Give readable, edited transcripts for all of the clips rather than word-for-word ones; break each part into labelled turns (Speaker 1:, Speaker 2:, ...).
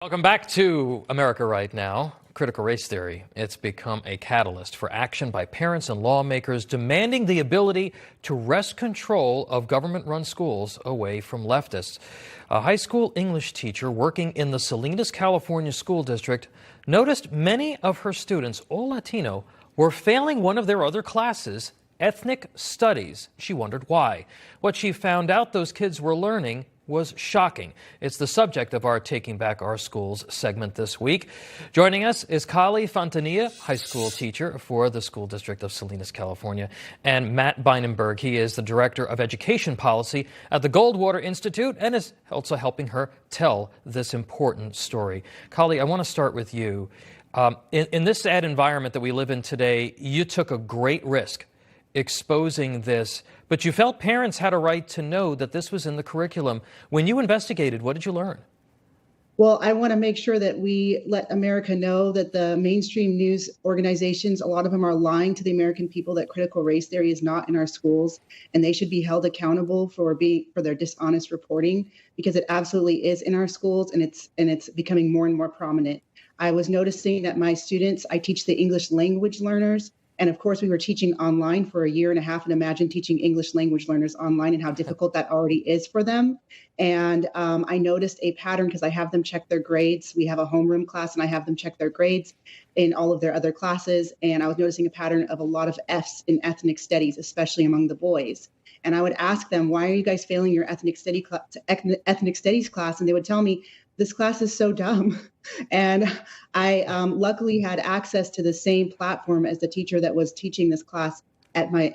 Speaker 1: Welcome back to America Right Now. Critical race theory. It's become a catalyst for action by parents and lawmakers demanding the ability to wrest control of government-run schools away from leftists. A high school English teacher working in the Salinas, California school district noticed many of her students, all Latino, were failing one of their other classes, ethnic studies. She wondered why. What she found out those kids were learning was shocking. It's the subject of our Taking Back Our Schools segment this week. Joining us is Kali Fontanilla, high school teacher for the school district of Salinas, California, and Matt Beienburg. He is the director of education policy at the Goldwater Institute and is also helping her tell this important story. Kali, I want to start with you. In this sad environment that we live in today, you took a great risk exposing this, but you felt parents had a right to know that this was in the curriculum. When you investigated, what did you learn?
Speaker 2: Well, I want to make sure that we let America know that the mainstream news organizations, a lot of them are lying to the American people that critical race theory is not in our schools, and they should be held accountable for their dishonest reporting, because it absolutely is in our schools, and it's becoming more and more prominent. I was noticing that my students, I teach the English language learners, and of course, we were teaching online for a year and a half, and imagine teaching English language learners online and how difficult that already is for them. And I noticed a pattern because I have them check their grades. We have a homeroom class, and I have them check their grades in all of their other classes. And I was noticing a pattern of a lot of Fs in ethnic studies, especially among the boys. And I would ask them, why are you guys failing your ethnic studies class? And they would tell me, this class is so dumb. And I luckily had access to the same platform as the teacher that was teaching this class at my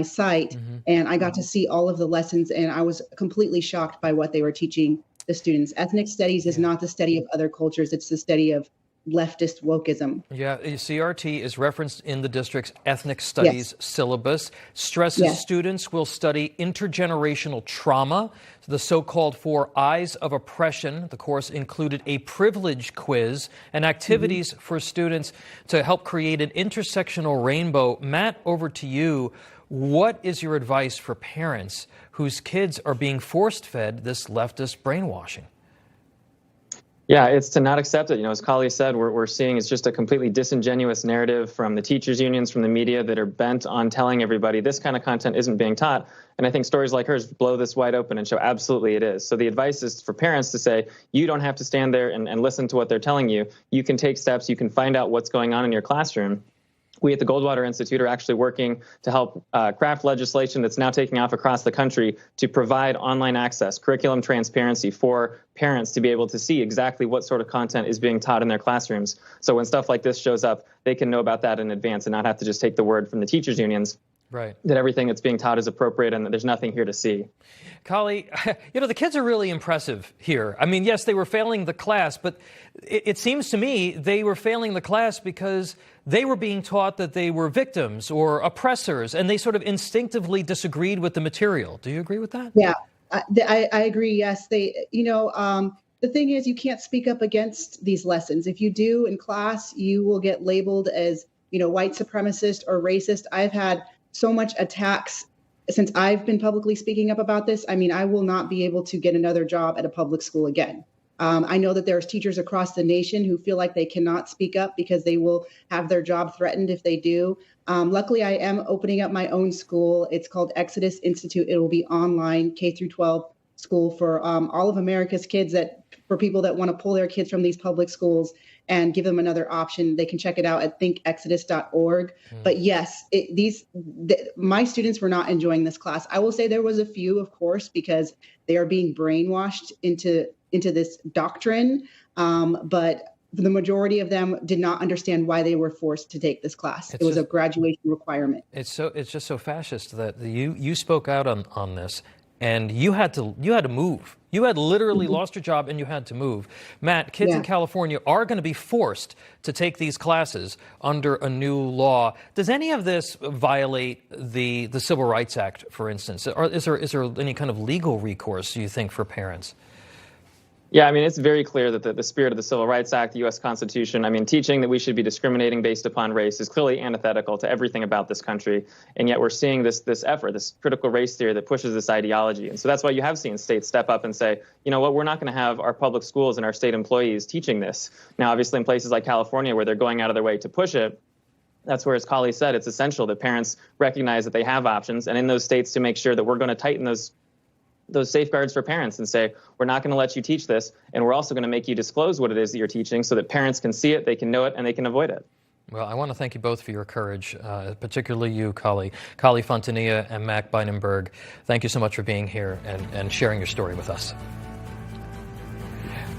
Speaker 2: site. Mm-hmm. And I got to see all of the lessons, and I was completely shocked by what they were teaching the students. Ethnic studies is not the study of other cultures. It's the study of leftist wokeism.
Speaker 1: Yeah, CRT is referenced in the district's ethnic studies syllabus, stresses students will study intergenerational trauma, the so-called 4 Eyes of Oppression. The course included a privilege quiz and activities for students to help create an intersectional rainbow. Matt, over to you. What is your advice for parents whose kids are being force-fed this leftist brainwashing?
Speaker 3: Yeah, it's to not accept it. As Kali said, we're seeing it's just a completely disingenuous narrative from the teachers' unions, from the media that are bent on telling everybody this kind of content isn't being taught. And I think stories like hers blow this wide open and show absolutely it is. So the advice is for parents to say, you don't have to stand there and listen to what they're telling you. You can take steps. You can find out what's going on in your classroom. We at the Goldwater Institute are actually working to help craft legislation that's now taking off across the country to provide online access, curriculum transparency for parents to be able to see exactly what sort of content is being taught in their classrooms. So when stuff like this shows up, they can know about that in advance and not have to just take the word from the teachers' unions. Right. That everything that's being taught is appropriate and that there's nothing here to see.
Speaker 1: Kali, the kids are really impressive here. I mean, yes, they were failing the class, but it seems to me they were failing the class because they were being taught that they were victims or oppressors, and they sort of instinctively disagreed with the material. Do you agree with that?
Speaker 2: Yeah, I agree. Yes, the thing is, you can't speak up against these lessons. If you do in class, you will get labeled as, white supremacist or racist. I've had so much attacks since I've been publicly speaking up about this. I mean, I will not be able to get another job at a public school again. I know that there's teachers across the nation who feel like they cannot speak up because they will have their job threatened if they do. Luckily, I am opening up my own school. It's called Exodus Institute. It will be online, K through 12 school for all of America's kids, for people that want to pull their kids from these public schools and give them another option. They can check it out at thinkexodus.org. But yes, my students were not enjoying this class. I will say there was a few, of course, because they are being brainwashed into this doctrine. But the majority of them did not understand why they were forced to take this class. It was a graduation requirement.
Speaker 1: It's just so fascist that you spoke out on this. And you had to move. You had literally lost your job and you had to move. Matt, kids in California are going to be forced to take these classes under a new law. Does any of this violate the Civil Rights Act, for instance? Or is there any kind of legal recourse, do you think, for parents?
Speaker 3: Yeah, I mean, it's very clear that the spirit of the Civil Rights Act, the U.S. Constitution, I mean, teaching that we should be discriminating based upon race is clearly antithetical to everything about this country. And yet we're seeing this effort, this critical race theory that pushes this ideology. And so that's why you have seen states step up and say, you know what, we're not going to have our public schools and our state employees teaching this. Now, obviously, in places like California, where they're going out of their way to push it, that's where, as Kali said, it's essential that parents recognize that they have options, and in those states to make sure that we're going to tighten those safeguards for parents and say, we're not going to let you teach this, and we're also going to make you disclose what it is that you're teaching so that parents can see it, they can know it, and they can avoid it.
Speaker 1: Well, I want to thank you both for your courage, particularly you, Kali Fontanilla and Mac Beienburg. Thank you so much for being here and sharing your story with us.